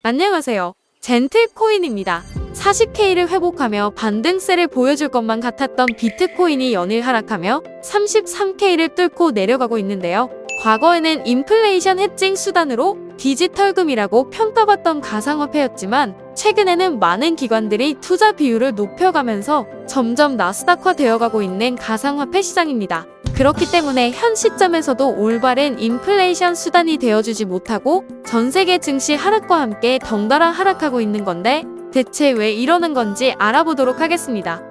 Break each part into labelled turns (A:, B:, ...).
A: 안녕하세요. 젠틀코인입니다. 40K를 회복하며 반등세를 보여줄 것만 같았던 비트코인이 연일 하락하며 33K를 뚫고 내려가고 있는데요. 과거에는 인플레이션 해칭 수단으로 디지털금이라고 평가받던 가상화폐였지만 최근에는 많은 기관들이 투자 비율을 높여가면서 점점 나스닥화 되어가고 있는 가상화폐 시장입니다. 그렇기 때문에 현 시점에서도 올바른 인플레이션 수단이 되어주지 못하고 전 세계 증시 하락과 함께 덩달아 하락하고 있는 건데 대체 왜 이러는 건지 알아보도록 하겠습니다.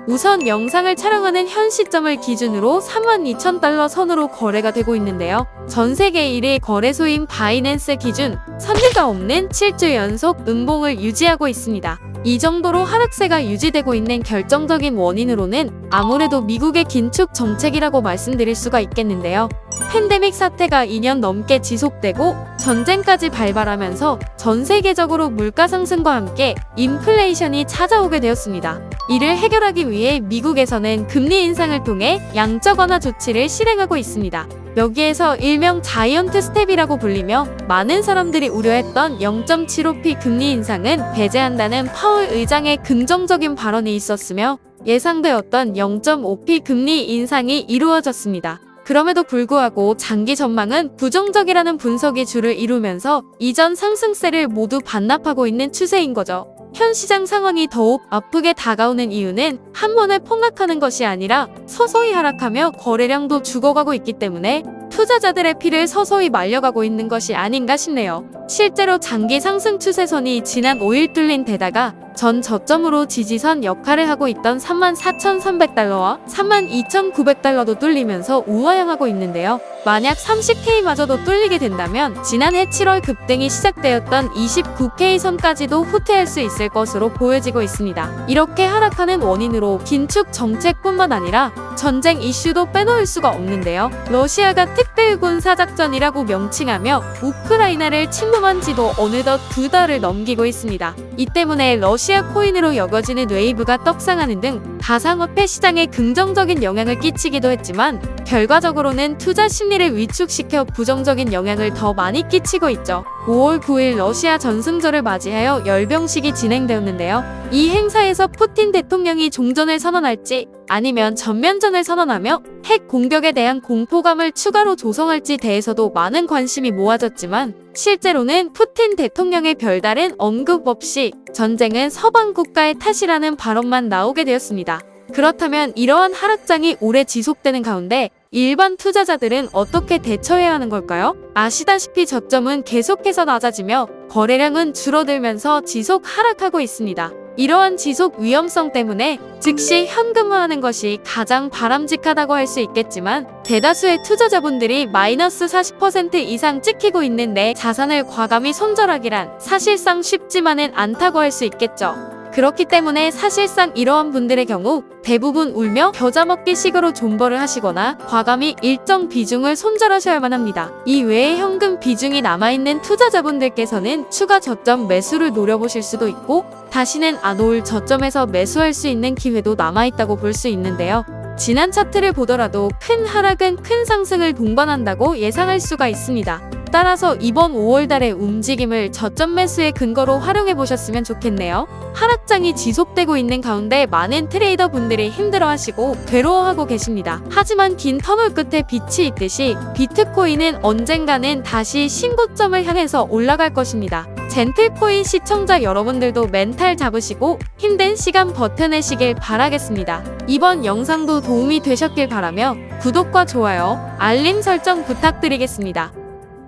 A: 우선 영상을 촬영하는 현 시점을 기준으로 32,000달러 선으로 거래가 되고 있는데요. 전 세계 1위 거래소인 바이낸스 기준 선리가 없는 7주 연속 음봉을 유지하고 있습니다. 이 정도로 하락세가 유지되고 있는 결정적인 원인으로는 아무래도 미국의 긴축 정책이라고 말씀드릴 수가 있겠는데요. 팬데믹 사태가 2년 넘게 지속되고 전쟁까지 발발하면서 전 세계적으로 물가 상승과 함께 인플레이션이 찾아오게 되었습니다. 이를 해결하기 위해 미국에서는 금리 인상을 통해 양적 완화 조치를 실행하고 있습니다. 여기에서 일명 자이언트 스텝이라고 불리며 많은 사람들이 우려했던 0.75p 금리 인상은 배제한다는 파월 의장의 긍정적인 발언이 있었으며 예상되었던 0.5p 금리 인상이 이루어졌습니다. 그럼에도 불구하고 장기 전망은 부정적이라는 분석이 주를 이루면서 이전 상승세를 모두 반납하고 있는 추세인 거죠. 현 시장 상황이 더욱 아프게 다가오는 이유는 한 번에 폭락하는 것이 아니라 서서히 하락하며 거래량도 죽어가고 있기 때문에 투자자들의 피를 서서히 말려가고 있는 것이 아닌가 싶네요. 실제로 장기 상승 추세선이 지난 5일 뚫린 데다가 전 저점으로 지지선 역할을 하고 있던 34,300달러와 32,900달러도 뚫리면서 우하향하고 있는데요. 만약 30K마저도 뚫리게 된다면 지난해 7월 급등이 시작되었던 29K 선까지도 후퇴할 수 있을 것으로 보여지고 있습니다. 이렇게 하락하는 원인으로 긴축 정책뿐만 아니라 전쟁 이슈도 빼놓을 수가 없는데요. 러시아가 특별군사작전이라고 명칭하며 우크라이나를 침범한 지도 어느덧 2달을 넘기고 있습니다. 이 때문에 러시아 코인으로 여겨지는 웨이브가 떡상하는 등 가상화폐 시장에 긍정적인 영향을 끼치기도 했지만 결과적으로는 투자 심리를 위축시켜 부정적인 영향을 더 많이 끼치고 있죠. 5월 9일 러시아 전승절을 맞이하여 열병식이 진행되었는데요. 이 행사에서 푸틴 대통령이 종전을 선언할지 아니면 전면전을 선언하며 핵 공격에 대한 공포감을 추가로 조성할지 대해서도 많은 관심이 모아졌지만 실제로는 푸틴 대통령의 별다른 언급 없이 전쟁은 서방 국가의 탓이라는 발언만 나오게 되었습니다. 그렇다면 이러한 하락장이 오래 지속되는 가운데 일반 투자자들은 어떻게 대처해야 하는 걸까요? 아시다시피 저점은 계속해서 낮아지며 거래량은 줄어들면서 지속 하락하고 있습니다. 이러한 지속 위험성 때문에 즉시 현금화하는 것이 가장 바람직하다고 할 수 있겠지만 대다수의 투자자분들이 마이너스 40% 이상 찍히고 있는 내 자산을 과감히 손절하기란 사실상 쉽지만은 않다고 할 수 있겠죠. 그렇기 때문에 사실상 이러한 분들의 경우 대부분 울며 겨자 먹기 식으로 존버를 하시거나 과감히 일정 비중을 손절하셔야만 합니다. 이 외에 현금 비중이 남아있는 투자자분들께서는 추가 저점 매수를 노려보실 수도 있고 다시는 안 올 저점에서 매수할 수 있는 기회도 남아있다고 볼 수 있는데요. 지난 차트를 보더라도 큰 하락은 큰 상승을 동반한다고 예상할 수가 있습니다. 따라서 이번 5월달의 움직임을 저점 매수의 근거로 활용해 보셨으면 좋겠네요. 하락장이 지속되고 있는 가운데 많은 트레이더 분들이 힘들어하시고 괴로워하고 계십니다. 하지만 긴 터널 끝에 빛이 있듯이 비트코인은 언젠가는 다시 신고점을 향해서 올라갈 것입니다. 젠틀코인 시청자 여러분들도 멘탈 잡으시고 힘든 시간 버텨내시길 바라겠습니다. 이번 영상도 도움이 되셨길 바라며 구독과 좋아요, 알림 설정 부탁드리겠습니다.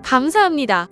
A: 감사합니다.